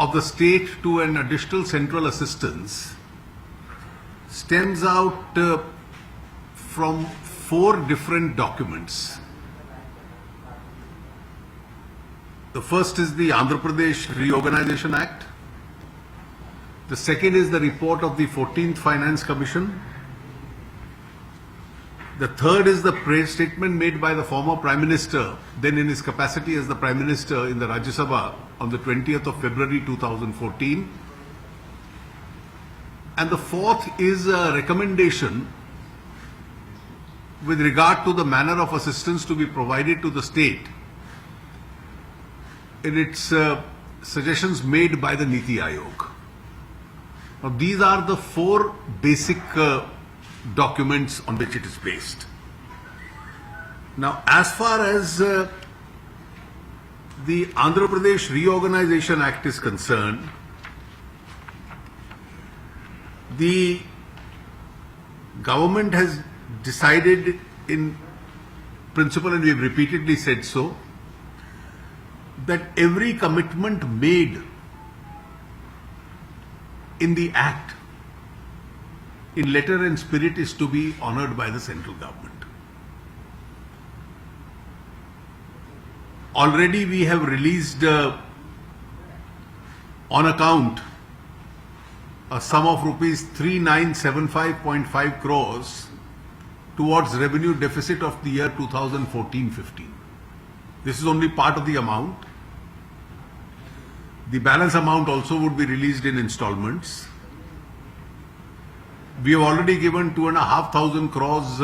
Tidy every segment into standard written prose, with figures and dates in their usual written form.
of the state to an additional central assistance stems out from four different documents. The first is the Andhra Pradesh Reorganization Act. The second is the report of the 14th Finance Commission. The third is the praise statement made by the former Prime Minister, then in his capacity as the Prime Minister in the Rajya Sabha on the 20th of February 2014. And the fourth is a recommendation with regard to the manner of assistance to be provided to the state in its suggestions made by the Niti Aayog. Now, these are the four basic documents on which it is based. Now, as far as the Andhra Pradesh Reorganization Act is concerned, the government has decided in principle, and we have repeatedly said so, that every commitment made in the Act in letter and spirit is to be honoured by the central government. Already we have released on account a sum of rupees 3975.5 crores towards revenue deficit of the year 2014-15. This is only part of the amount. The balance amount also would be released in installments. We have already given 2,500 crores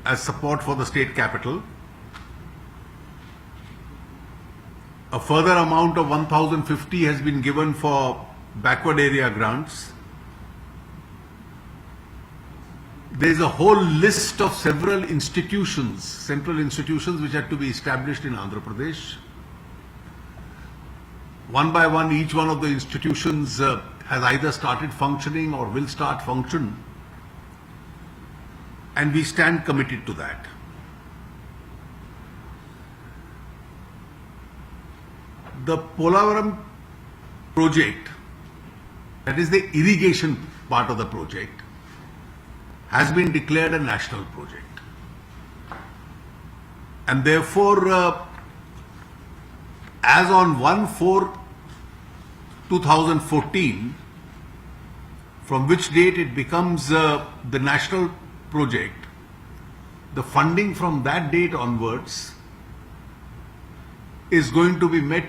as support for the state capital. A further amount of 1,050 has been given for backward area grants. There is a whole list of several institutions, central institutions, which had to be established in Andhra Pradesh. One by one, each one of the institutions has either started functioning or will start function, and we stand committed to that. The Polavaram project, that is the irrigation part of the project, has been declared a national project, and therefore as on 1/4/2014, from which date it becomes the national project, the funding from that date onwards is going to be met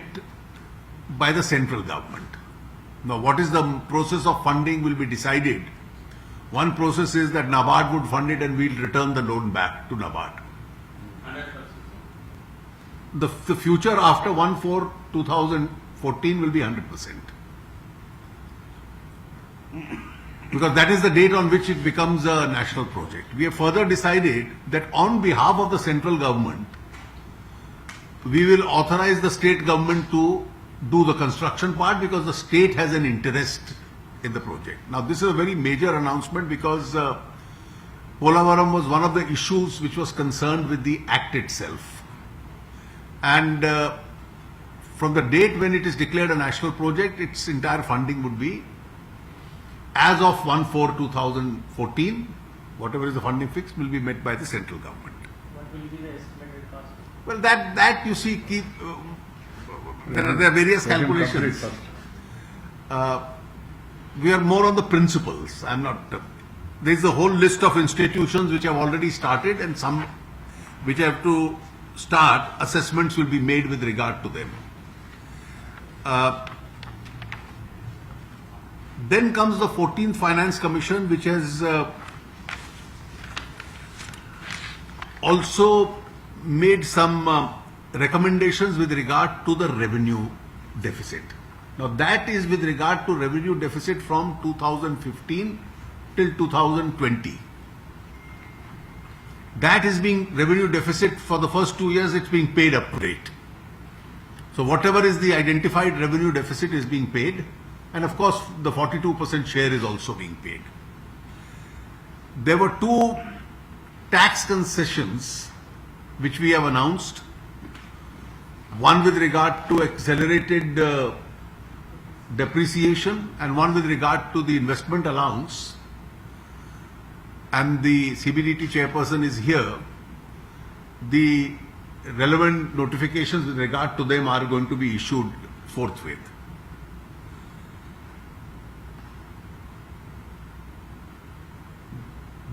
by the central government. Now, what is the process of funding will be decided. One process is that NABARD would fund it and we'll return the loan back to NABARD. The future after 1/4/2014 will be 100%. Because that is the date on which it becomes a national project. We have further decided that on behalf of the central government, we will authorize the state government to do the construction part because the state has an interest in the project. Now, this is a very major announcement because Polavaram was one of the issues which was concerned with the Act itself. And from the date when it is declared a national project, its entire funding would be, as of 1/4/2014, whatever is the funding fix will be met by the central government. What will be the estimated cost? Well, that you see, there are various calculations. We are more on the principles. I'm not. There is a whole list of institutions which have already started, and some which have to start. Assessments will be made with regard to them. Then comes the 14th Finance Commission, which has also made some recommendations with regard to the revenue deficit. Now, that is with regard to revenue deficit from 2015 till 2020. That is being revenue deficit for the first 2 years, it's being paid up to date. So whatever is the identified revenue deficit is being paid, and of course the 42% share is also being paid. There were 2 tax concessions which we have announced. One with regard to accelerated depreciation and one with regard to the investment allowance, and the CBDT chairperson is here, the relevant notifications with regard to them are going to be issued forthwith.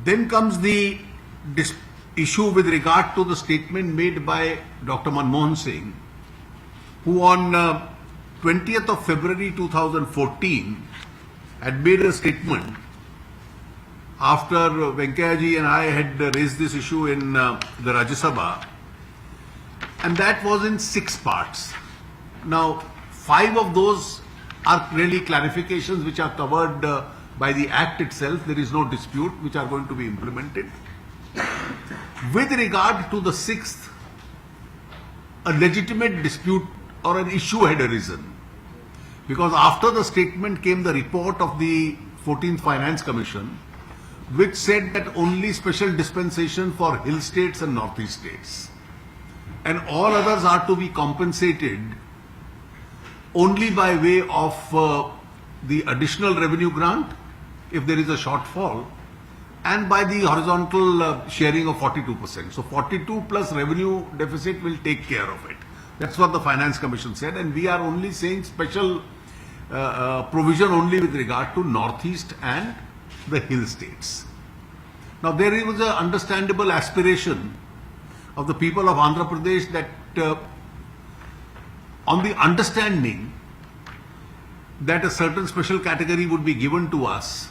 Then comes the issue with regard to the statement made by Dr. Manmohan Singh, who on 20th of February 2014 had made a statement after Venkaiah and I had raised this issue in the Rajya Sabha, and that was in 6 parts. Now, 5 of those are really clarifications which are covered by the Act itself. There is no dispute, which are going to be implemented. With regard to the 6th, a legitimate dispute or an issue had arisen, because after the statement came the report of the 14th Finance Commission, which said that only special dispensation for hill states and northeast states, and all others are to be compensated only by way of the additional revenue grant if there is a shortfall, and by the horizontal sharing of 42%. So 42 plus revenue deficit will take care of it. That's what the Finance Commission said, and we are only saying special provision only with regard to northeast and the hill states. Now there was an understandable aspiration of the people of Andhra Pradesh that on the understanding that a certain special category would be given to us,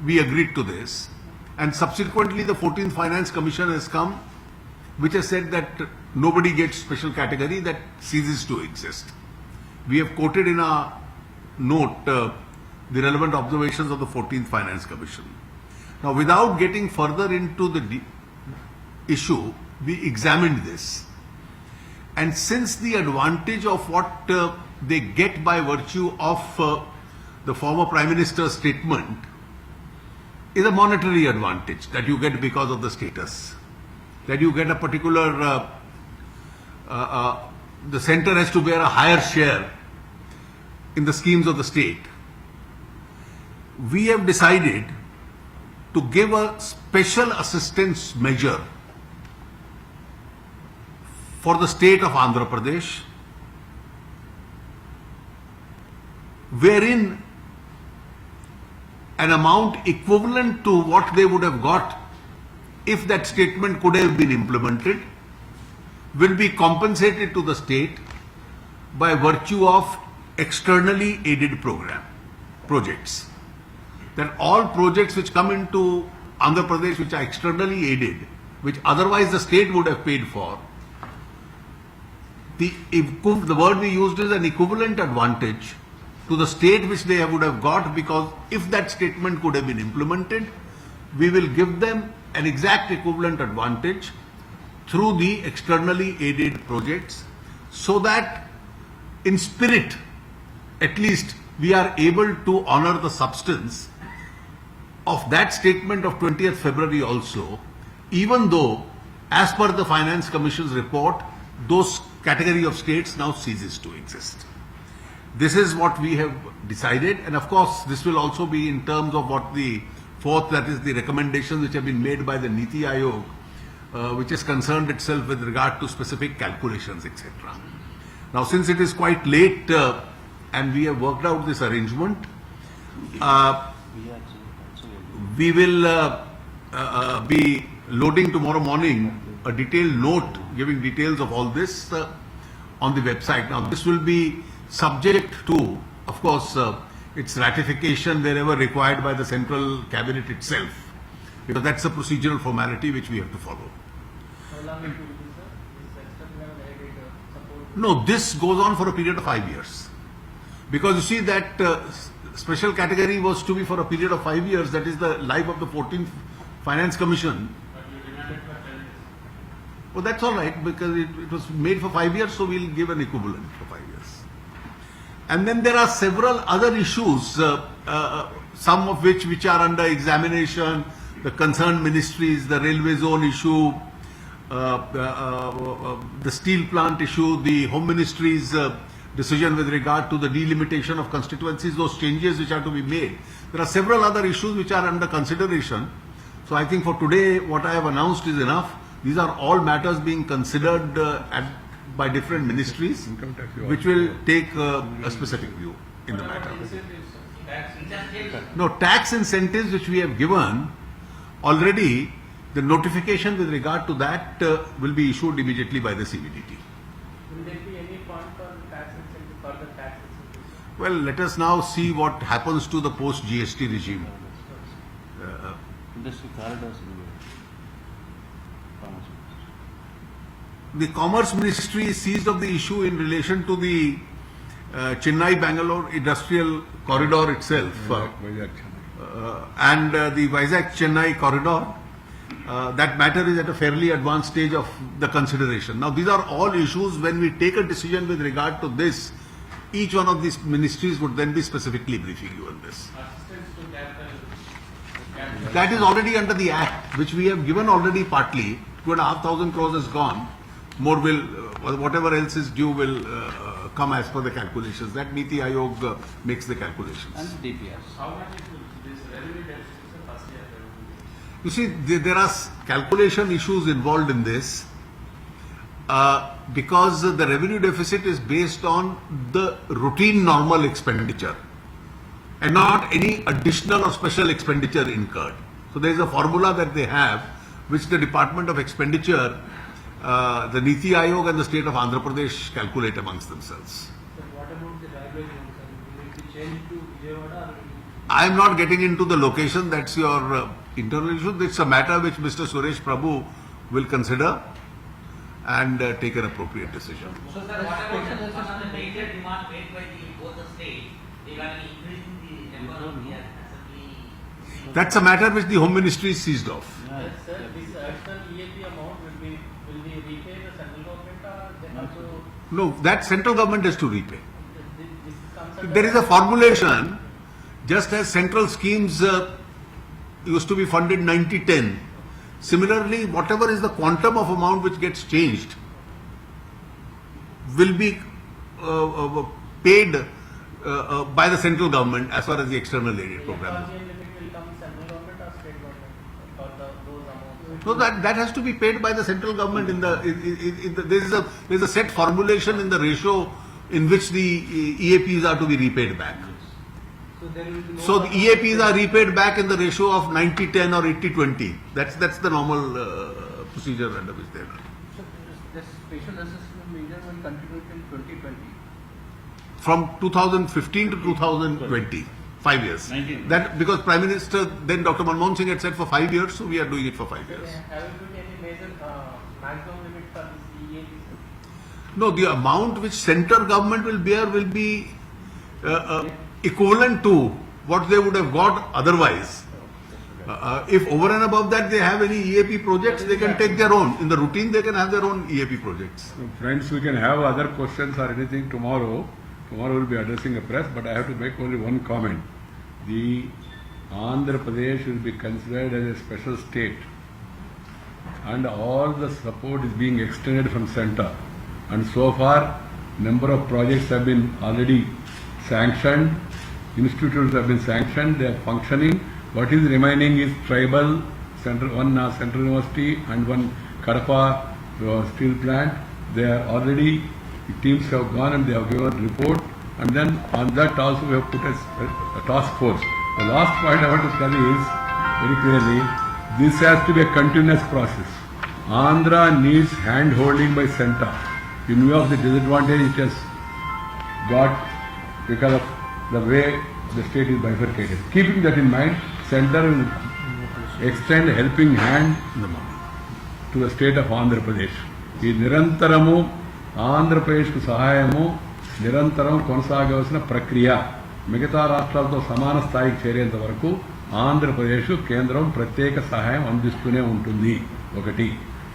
we agreed to this, and subsequently the 14th Finance Commission has come, which has said that nobody gets special category, that ceases to exist. We have quoted in our note the relevant observations of the 14th Finance Commission. Now, without getting further into the issue, we examined this, and since the advantage of what they get by virtue of the former Prime Minister's statement is a monetary advantage that you get because of the status, that you get a particular, the center has to bear a higher share in the schemes of the state. We have decided to give a special assistance measure for the state of Andhra Pradesh, wherein an amount equivalent to what they would have got if that statement could have been implemented will be compensated to the state by virtue of externally aided projects. That all projects which come into Andhra Pradesh which are externally aided, which otherwise the state would have paid for, the word we used is an equivalent advantage to the state which they would have got, because if that statement could have been implemented, we will give them an exact equivalent advantage through the externally aided projects, so that in spirit at least we are able to honor the substance of that statement of 20th February also, even though as per the Finance Commission's report those category of states now ceases to exist. This is what we have decided, and of course this will also be in terms of what the fourth, that is the recommendations which have been made by the Niti Aayog, which is concerned itself with regard to specific calculations, etc. Now, since it is quite late and we have worked out this arrangement, we will be loading tomorrow morning a detailed note giving details of all this on the website. Now, this will be subject to, of course, its ratification wherever required by the central cabinet itself, because that's a procedural formality which we have to follow. How long it will be, sir? This extra support? No, this goes on for a period of 5 years, because you see that special category was to be for a period of 5 years. That is the life of the 14th Finance Commission. But you demanded for 10 years. Well, that's all right, because it was made for 5 years, so we'll give an equivalent for 5 years. And then there are several other issues, some of which are under examination, the concerned ministries, the railway zone issue, the steel plant issue, the Home Ministry's decision with regard to the delimitation of constituencies, those changes which are to be made. There are several other issues which are under consideration. So I think for today, what I have announced is enough. These are all matters being considered by different ministries, which will take a specific view in the matter. No, tax incentives which we have given already, the notification with regard to that will be issued immediately by the CBDT. Will there be any fund for tax incentive, further tax incentive? Well, let us now see what happens to the post GST regime. Industry corridors will be Commerce The Commerce Ministry seized of the issue in relation to the Chennai-Bangalore industrial corridor itself and the Vizag-Chennai corridor. That matter is at a fairly advanced stage of the consideration. Now, these are all issues. When we take a decision with regard to this, each one of these ministries would then be specifically briefing you on this. Assistance to capital. That is already under the Act, which we have given already partly. 2,500 crores is gone. More will, whatever else is due will come as per the calculations. That Niti Aayog makes the calculations. and DPRs. How much is this revenue deficit in the first year revenue? You see, there are calculation issues involved in this because the revenue deficit is based on the routine normal expenditure and not any additional or special expenditure incurred. So there is a formula that they have which the Department of Expenditure, the Niti Aayog and the state of Andhra Pradesh calculate amongst themselves. So what about the railway zones? Will it be changed to Vijayawada or I am not getting into the location, that's your internal issue. It's a matter which Mr. Suresh Prabhu will consider and take an appropriate decision. So, sir, what about one of the major demand made by both the states regarding increasing the number of years assembly? That's a matter which the Home Ministry is seized of. yes, sir, this additional EAP amount will be repaid the central government or then also No, that central government has to repay. this comes under There is a formulation, just as central schemes used to be funded 90-10. Similarly, whatever is the quantum of amount which gets changed will be paid by the central government as far as the external aid program is. limit will come central government or state government for those amounts. No, that has to be paid by the central government. There is a set formulation in the ratio in which the EAPs are to be repaid back. So there will be no So the EAPs are repaid back in the ratio of 90-10 or 80-20. That's the normal procedure under which they are. So this special assessment measure will continue till 2020. From 2015 to 2020, 5 years. 19. That because Prime Minister then Dr. Manmohan Singh had said for 5 years, so we are doing it for 5 years. have you put any major maximum limit for this EAP? No, the amount which central government will bear will be equivalent to what they would have got otherwise. If over and above that they have any EAP projects, they can take their own. In the routine, they can have their own EAP projects. So friends, we can have other questions or anything tomorrow. Tomorrow we'll be addressing a press, but I have to make only one comment. The Andhra Pradesh will be considered as a special state, and all the support is being extended from center. And so far, number of projects have been already sanctioned, institutes have been sanctioned, they are functioning. What is remaining is tribal, one central university and one Kadapa steel plant. They are already, the teams have gone and they have given a report, and then on that also we have put a task force. The last point I want to tell you is, very clearly, this has to be a continuous process. Andhra needs hand-holding by center in view of the disadvantage it has got because of the way the state is bifurcated. Keeping that in mind, center will extend a helping hand to the state of Andhra Pradesh. ఈ నిరంతరము ఆంధ్రప్రదేశ్కు సహాయము నిరంతరం కొనసాగవలసిన ప్రక్రియ. మిగతా రాష్ట్రాలతో సమాన స్థాయికి చేరేంత వరకు ఆంధ్రప్రదేశ్ కేంద్రం ప్రత్యేక సహాయం అందిస్తూనే ఉంటుంది. ఒకటి.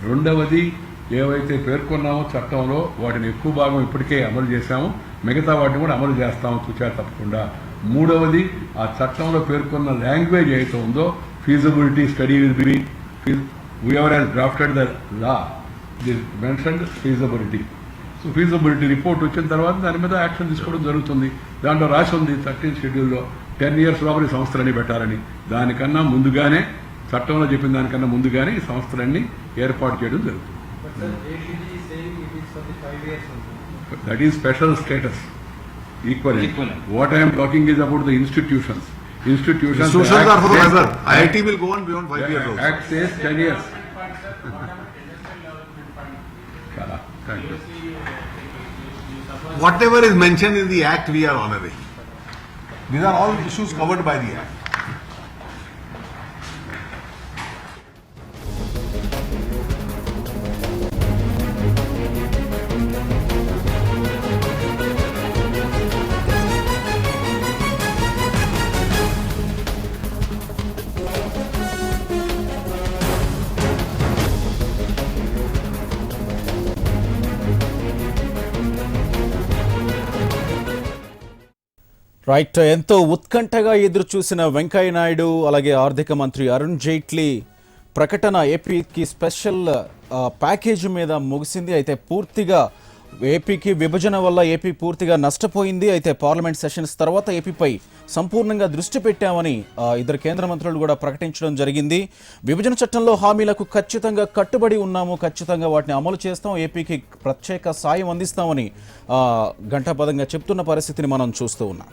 రెండవది, ఏవైతే పేర్కొన్నామో చట్టంలో వాటిని ఎక్కువ భాగం ఇప్పటికే అమలు చేశాము, మిగతా వాటిని కూడా అమలు చేస్తాము చూచా తప్పకుండా. మూడవది, ఆ చట్టంలో పేర్కొన్న లాంగ్వేజ్ ఏదైతే ఉందో feasibility study will be, whoever has drafted the law, this mentioned feasibility. So feasibility report వచ్చిన తర్వాత దాని మీద యాక్షన్ తీసుకోవడం జరుగుతుంది. దాంట్లో రాసి ఉంది 13 షెడ్యూల్లో 10 years లోపల ఈ సంస్థలన్నీ పెట్టాలని. దానికన్నా ముందుగానే చట్టంలో చెప్పిన దానికన్నా ముందుగానే ఈ సంస్థలన్నీ ఏర్పాటు చేయడం జరుగుతుంది. That is special status equal. What I'm talking is about the institutions. Institutions are for ever. IIT will go on beyond 5 years also. Act says 10 years. Thank you. Whatever is mentioned in the Act, we are honoring. These are all issues covered by the Act. Right, ఎంతో ఉత్కంఠగా ఎదురు చూసిన వెంకయ్య నాయుడు అలాగే ఆర్థిక మంత్రి అరుణ్ జైట్లీ ప్రకటన ఏపీకి special package మీద ముగిసింది. అయితే పూర్తిగా ఏపీకి విభజన వల్ల ఏపీ పూర్తిగా నష్టపోయింది. అయితే పార్లమెంట్ సెషన్స్ తర్వాత ఏపీపై సంపూర్ణంగా దృష్టి పెట్టామని ఇద్దరు కేంద్ర మంత్రులు కూడా ప్రకటించడం జరిగింది. విభజన చట్టంలో హామీలకు ఖచ్చితంగా కట్టుబడి ఉన్నాము, ఖచ్చితంగా వాటిని అమలు చేస్తాం, ఏపీకి ప్రత్యేక సాయం అందిస్తామని ఘంటాపదంగా చెప్తున్న పరిస్థితిని మనం చూస్తూ ఉన్నాం.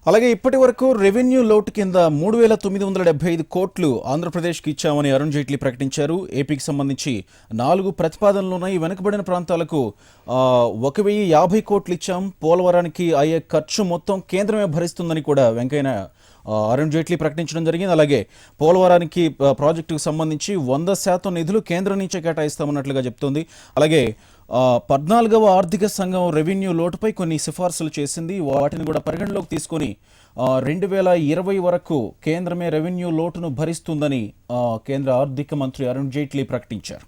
అలాగే ఇప్పటి వరకు రెవెన్యూ లోటు కింద 3,975 కోట్లు ఆంధ్రప్రదేశ్కి ఇచ్చామని అరుణ్ జైట్లీ ప్రకటించారు. ఏపీకి సంబంధించి 4 ప్రతిపాదనలున్నాయి. వెనుకబడిన ప్రాంతాలకు 1,050 కోట్లు ఇచ్చాం. పోలవరానికి అయ్యే ఖర్చు మొత్తం కేంద్రమే భరిస్తుందని కూడా అరుణ్ జైట్లీ ప్రకటించడం జరిగింది. అలాగే పోలవరానికి ప్రాజెక్టుకు సంబంధించి 100% నిధులు కేంద్రం నుంచే కేటాయిస్తామన్నట్లుగా చెప్తోంది. అలాగే 14వ ఆర్థిక సంఘం రెవెన్యూ లోటుపై కొన్ని సిఫార్సులు చేసింది. వాటిని కూడా పరిగణలోకి తీసుకొని 2020 వరకు కేంద్రమే రెవెన్యూ లోటును భరిస్తుందని కేంద్ర ఆర్థిక మంత్రి అరుణ్ జైట్లీ ప్రకటించారు.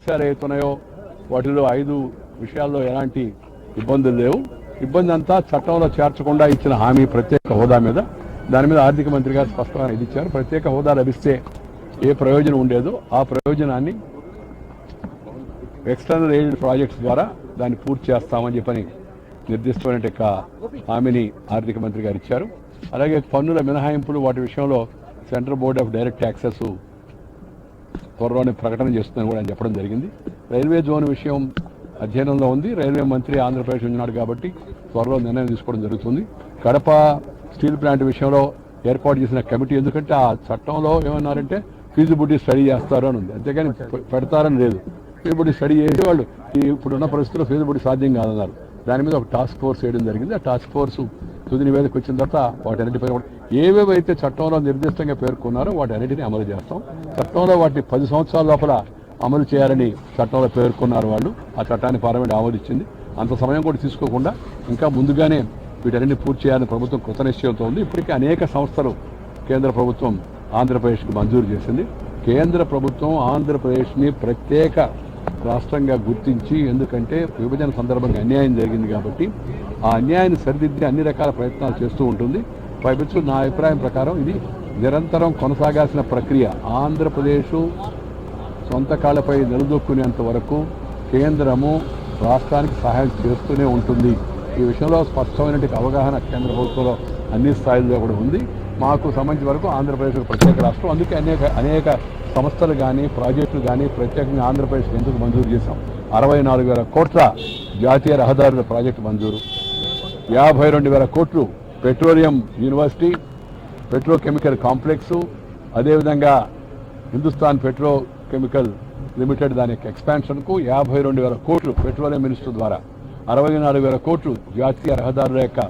అంశాలు ఏతున్నాయో వాటిలో 5 విషయాల్లో ఎలాంటి ఇబ్బందులు లేవు. ఇబ్బంది అంతా చట్టంలో చేర్చకుండా ఇచ్చిన హామీ ప్రత్యేక హోదా మీద. దాని మీద ఆర్థిక మంత్రి గారు స్పష్టంగా ఇది ఇచ్చారు. ప్రత్యేక హోదా లభిస్తే ఏ ప్రయోజనం ఉండేదో ఆ ప్రయోజనాన్ని ఎక్స్టర్నల్ ఎయిడ్ ప్రాజెక్ట్స్ ద్వారా దాన్ని పూర్తి చేస్తామని చెప్పని నిర్దిష్టమైన హామీని ఆర్థిక మంత్రి గారు ఇచ్చారు. అలాగే పన్నుల మినహాయింపులు వాటి విషయంలో central board of direct taxes త్వరలోనే ప్రకటన చేస్తుందని కూడా ఆయన చెప్పడం జరిగింది. రైల్వే జోన్ విషయం అధ్యయనంలో ఉంది. రైల్వే మంత్రి ఆంధ్రప్రదేశ్ ఉన్నాడు కాబట్టి త్వరలో నిర్ణయం తీసుకోవడం జరుగుతుంది. కడప స్టీల్ ప్లాంట్ విషయంలో ఏర్పాటు చేసిన కమిటీ, ఎందుకంటే ఆ చట్టంలో ఏమన్నారంటే ఫీజిబిలిటీ స్టడీ చేస్తారు అని ఉంది, అంతేగాని పెడతారని లేదు. ఫీజిబిలిటీ స్టడీ చేసి వాళ్ళు ఇప్పుడున్న పరిస్థితుల్లో ఫీజిబిలిటీ సాధ్యం కాదన్నారు. దాని మీద ఒక టాస్క్ ఫోర్స్ వేయడం జరిగింది. ఆ టాస్క్ ఫోర్సు తుది నివేదిక వచ్చిన తర్వాత వాటన్నిటిపై ఏవేవైతే చట్టంలో నిర్దిష్టంగా పేర్కొన్నారో వాటన్నిటిని అమలు చేస్తాం. చట్టంలో వాటిని 10 సంవత్సరాల లోపల అమలు చేయాలని చట్టంలో పేర్కొన్నారు వాళ్ళు. ఆ చట్టాన్ని పార్లమెంట్ ఆమోదించింది. అంత సమయం కూడా తీసుకోకుండా ఇంకా ముందుగానే వీటన్నిటిని పూర్తి చేయాలని ప్రభుత్వం కృత నిశ్చయంతో ఉంది. ఇప్పటికే అనేక సంస్థలు కేంద్ర ప్రభుత్వం ఆంధ్రప్రదేశ్కి మంజూరు చేసింది. కేంద్ర ప్రభుత్వం ఆంధ్రప్రదేశ్ని ప్రత్యేక రాష్ట్రంగా గుర్తించి, ఎందుకంటే విభజన సందర్భంగా అన్యాయం జరిగింది కాబట్టి ఆ అన్యాయాన్ని సరిదిద్ది అన్ని రకాల ప్రయత్నాలు చేస్తూ ఉంటుంది. పైపెచ్చు నా అభిప్రాయం ప్రకారం ఇది నిరంతరం కొనసాగాల్సిన ప్రక్రియ. ఆంధ్రప్రదేశ్ సొంత కాళ్ళపై నిలదొక్కునేంత వరకు కేంద్రము రాష్ట్రానికి సహాయం చేస్తూనే ఉంటుంది. ఈ విషయంలో స్పష్టమైన అవగాహన కేంద్ర ప్రభుత్వంలో అన్ని స్థాయిల్లో కూడా ఉంది. మాకు సంబంధించిన వరకు ఆంధ్రప్రదేశ్ ఒక ప్రత్యేక రాష్ట్రం, అందుకే అనేక సంస్థలు కానీ ప్రాజెక్టులు కానీ ప్రత్యేకంగా ఆంధ్రప్రదేశ్ ఎందుకు మంజూరు చేశాం. 64,000 కోట్ల జాతీయ రహదారుల ప్రాజెక్టు మంజూరు, 52,000 కోట్లు పెట్రోలియం యూనివర్సిటీ, పెట్రోకెమికల్ కాంప్లెక్సు, అదేవిధంగా హిందుస్థాన్ పెట్రోకెమికల్ లిమిటెడ్ దాని యొక్క ఎక్స్పాన్షన్కు 52,000 కోట్లు పెట్రోలియం మినిస్టర్ ద్వారా, 64,000 కోట్లు జాతీయ రహదారుల యొక్క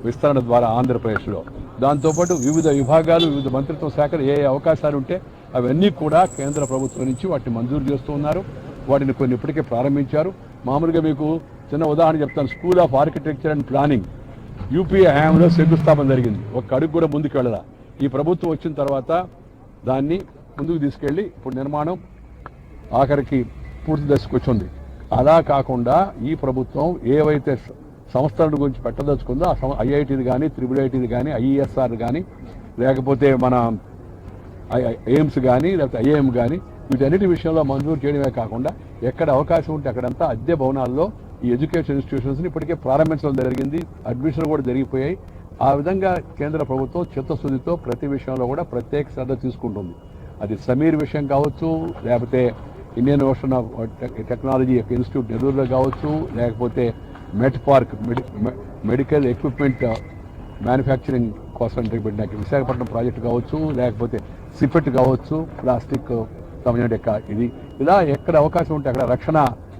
విస్తరణ ద్వారా ఆంధ్రప్రదేశ్లో. దాంతోపాటు వివిధ విభాగాలు, వివిధ మంత్రిత్వ శాఖలు ఏ అవకాశాలు ఉంటే అవన్నీ కూడా కేంద్ర ప్రభుత్వం నుంచి వాటిని మంజూరు చేస్తూ ఉన్నారు. వాటిని కొన్ని ఇప్పటికే ప్రారంభించారు. మామూలుగా మీకు చిన్న ఉదాహరణ చెప్తాను. School of architecture and planning UPA హయాంలో శంకుస్థాపన జరిగింది. ఒక్క అడుగు కూడా ముందుకు వెళ్ళదా. ఈ ప్రభుత్వం వచ్చిన తర్వాత దాన్ని ముందుకు తీసుకెళ్ళి ఇప్పుడు నిర్మాణం ఆఖరికి పూర్తి దశకు వచ్చింది. అలా కాకుండా ఈ ప్రభుత్వం ఏవైతే సంస్థల గురించి పెట్టదలుచుకుందో ఆ ఐఐటీది కానీ, IIITది కానీ, ఐఈఎస్ఆర్ కానీ, లేకపోతే మన ఎయిమ్స్ కానీ, లేకపోతే ఐఐఎం కానీ, వీటన్నిటి విషయంలో మంజూరు చేయడమే కాకుండా ఎక్కడ అవకాశం ఉంటే అక్కడంతా అద్దె భవనాల్లో ఈ ఎడ్యుకేషన్ ఇన్స్టిట్యూషన్స్ని ఇప్పటికే ప్రారంభించడం జరిగింది. అడ్మిషన్ కూడా జరిగిపోయాయి. ఆ విధంగా కేంద్ర ప్రభుత్వం చిత్తశుద్ధితో ప్రతి విషయంలో కూడా ప్రత్యేక శ్రద్ధ తీసుకుంటుంది. అది సమీర్ విషయం కావచ్చు, లేకపోతే ఇండియన్ ఓషన్ ఆఫ్ టెక్నాలజీ యొక్క ఇన్స్టిట్యూట్ నెల్లూరులో కావచ్చు, లేకపోతే మెట్ పార్క్ మెడికల్ ఎక్విప్మెంట్ మ్యానుఫ్యాక్చరింగ్ కోసం పెట్టిన విశాఖపట్నం ప్రాజెక్టు కావచ్చు, లేకపోతే సిపెట్ కావచ్చు, ప్లాస్టిక్ సంబంధించిన ఇది, ఇలా ఎక్కడ అవకాశం ఉంటే అక్కడ రక్షణ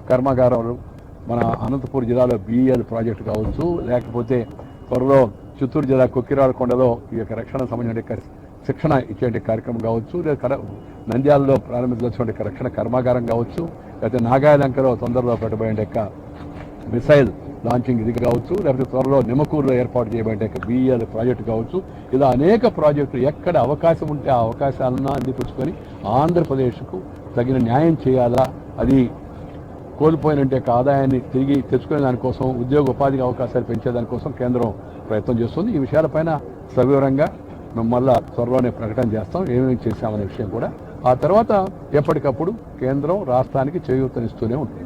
కర్మాగారాలు, మన అనంతపూర్ జిల్లాలో బిఈఎల్ ప్రాజెక్టు కావచ్చు, లేకపోతే త్వరలో చిత్తూరు జిల్లా కొక్కిరాలకొండలో ఈ యొక్క రక్షణ సంబంధించిన శిక్షణ ఇచ్చే కార్యక్రమం కావచ్చు, లేదా నంద్యాలలో ప్రారంభించాల్సిన రక్షణ కర్మాగారం కావచ్చు, లేకపోతే నాగాలంకలో తొందరలో పెట్టబోయే మిసైల్ లాంచింగ్ ఇది కావచ్చు, లేకపోతే త్వరలో నిమ్మకూరులో ఏర్పాటు చేయబడే బిఈఎల్ ప్రాజెక్టు కావచ్చు. ఇలా అనేక ప్రాజెక్టులు ఎక్కడ అవకాశం ఉంటే ఆ అవకాశాలను అందిపుచ్చుకొని ఆంధ్రప్రదేశ్కు తగిన న్యాయం చేయాలా, అది కోల్పోయిన ఆదాయాన్ని తిరిగి తెచ్చుకునే దానికోసం, ఉద్యోగ ఉపాధి అవకాశాలు పెంచేదానికోసం కేంద్రం ప్రయత్నం చేస్తుంది. ఈ విషయాలపైన సవివరంగా మేము మళ్ళా త్వరలోనే ప్రకటన చేస్తాం ఏమేమి చేశామనే విషయం కూడా. ఆ తర్వాత ఎప్పటికప్పుడు కేంద్రం రాష్ట్రానికి చేయూతనిస్తూనే ఉంటుంది.